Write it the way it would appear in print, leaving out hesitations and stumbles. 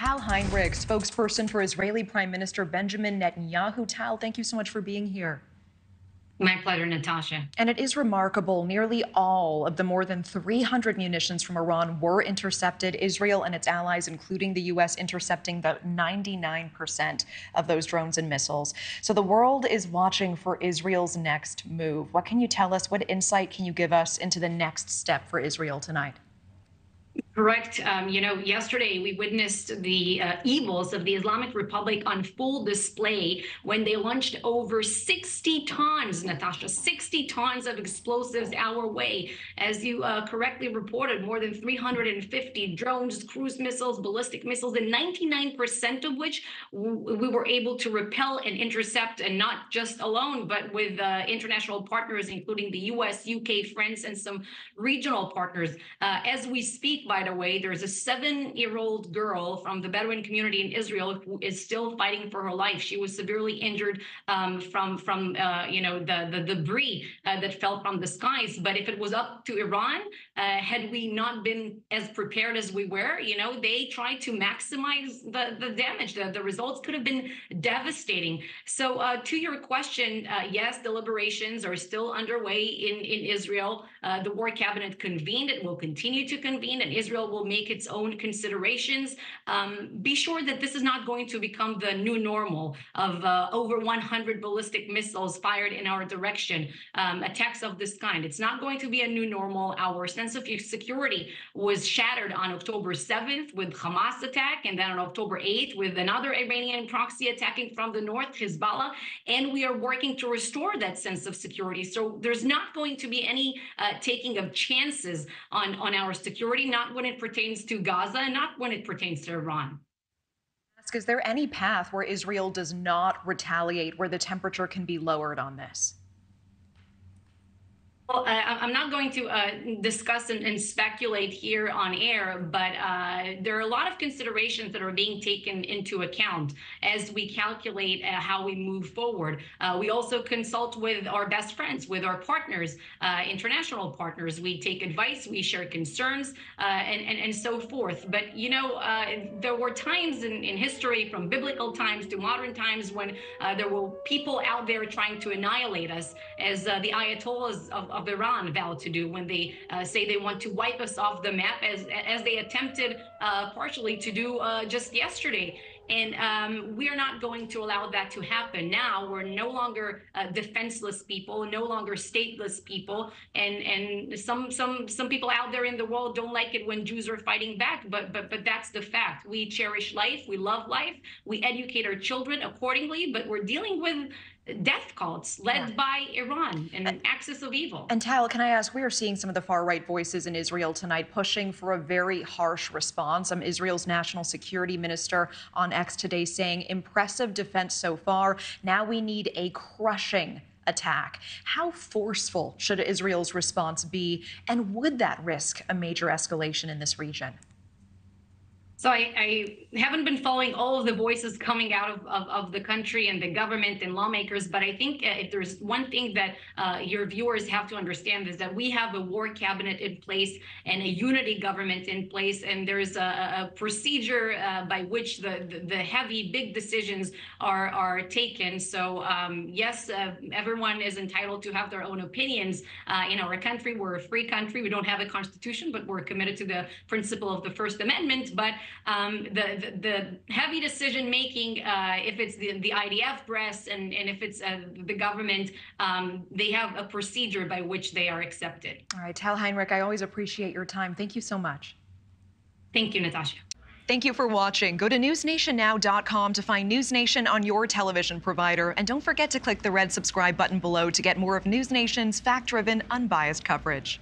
Tal Heinrich, spokesperson for Israeli Prime Minister Benjamin Netanyahu. Tal, thank you so much for being here. My pleasure, Natasha. And it is remarkable. Nearly all of the more than 300 munitions from Iran were intercepted. Israel and its allies, including the U.S., intercepting the 99% of those drones and missiles. So the world is watching for Israel's next move. What can you tell us? What insight can you give us into the next step for Israel tonight? Correct. Yesterday we witnessed the evils of the Islamic Republic on full display when they launched over 60 tons, Natasha, 60 tons of explosives our way. As you correctly reported, more than 350 drones, cruise missiles, ballistic missiles, and 99% of which we were able to repel and intercept, and not just alone, but with international partners, including the U.S., UK, France, and some regional partners. As we speak, by the way, there's a 7-year-old girl from the Bedouin community in Israel who is still fighting for her life. She was severely injured from the debris that fell from the skies. But if it was up to Iran, had we not been as prepared as we were, they tried to maximize the damage. The results could have been devastating. So to your question, yes, deliberations are still underway in Israel. The war cabinet convened. It will continue to convene, and Israel will make its own considerations. Be sure that this is not going to become the new normal of over 100 ballistic missiles fired in our direction, attacks of this kind. It's not going to be a new normal. Our sense of security was shattered on October 7th with Hamas attack, and then on October 8th with another Iranian proxy attacking from the north, Hezbollah, and we are working to restore that sense of security. So there's not going to be any taking of chances on our security, not when it pertains to Gaza and not when it pertains to Iran. Is there any path where Israel does not retaliate, where the temperature can be lowered on this? Well, I'm not going to discuss and speculate here on air, but there are a lot of considerations that are being taken into account as we calculate how we move forward. We also consult with our best friends, with our partners, international partners. We take advice, we share concerns, and so forth. But, there were times in history, from biblical times to modern times, when there were people out there trying to annihilate us, as the Ayatollahs of Iran vowed to do when they say they want to wipe us off the map, as they attempted partially to do just yesterday. And we are not going to allow that to happen. Now we're no longer defenseless people, no longer stateless people, and some people out there in the world don't like it when Jews are fighting back. But that's the fact. We cherish life, we love life, we educate our children accordingly. But we're dealing with death cults led by Iran and an axis of evil. And Tal, can I ask, we are seeing some of the far-right voices in Israel tonight pushing for a very harsh response. Israel's national security minister on X today saying, impressive defense so far. Now we need a crushing attack. How forceful should Israel's response be? And would that risk a major escalation in this region? So I haven't been following all of the voices coming out of the country and the government and lawmakers, but I think if there's one thing that your viewers have to understand is that we have a war cabinet in place and a unity government in place, and there's a procedure by which the heavy, big decisions are taken. So yes, everyone is entitled to have their own opinions in our country. We're a free country. We don't have a constitution, but we're committed to the principle of the First Amendment. But the heavy decision making, if it's the IDF breast and if it's the government, they have a procedure by which they are accepted. All right, Tal Heinrich, I always appreciate your time. Thank you so much. Thank you, Natasha. Thank you for watching. Go to newsnationnow.com to find NewsNation on your television provider. And don't forget to click the red subscribe button below to get more of NewsNation's fact-driven, unbiased coverage.